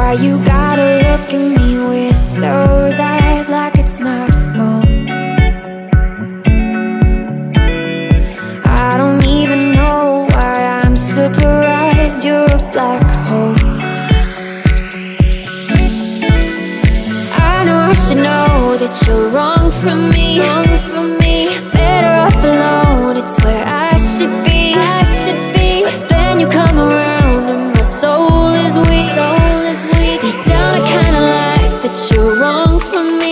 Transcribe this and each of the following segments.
Why you gotta look at me with those eyes like it's my fault? I don't even know why I'm surprised you're a black hole. I know I should know that you're wrong for me, better off alone, it's where I should be, but then you come around and my soul is weak. Deep down I kinda like that you're wrong for me,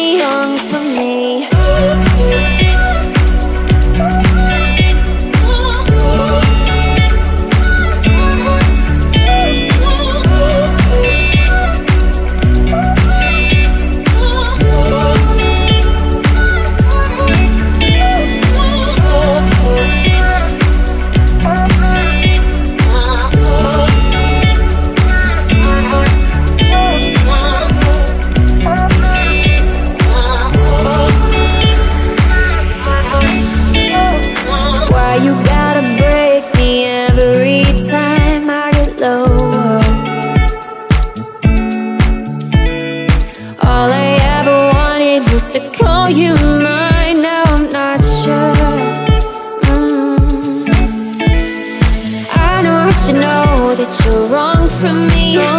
to call you mine. Now I'm not sure. I know I should know that you're wrong for me.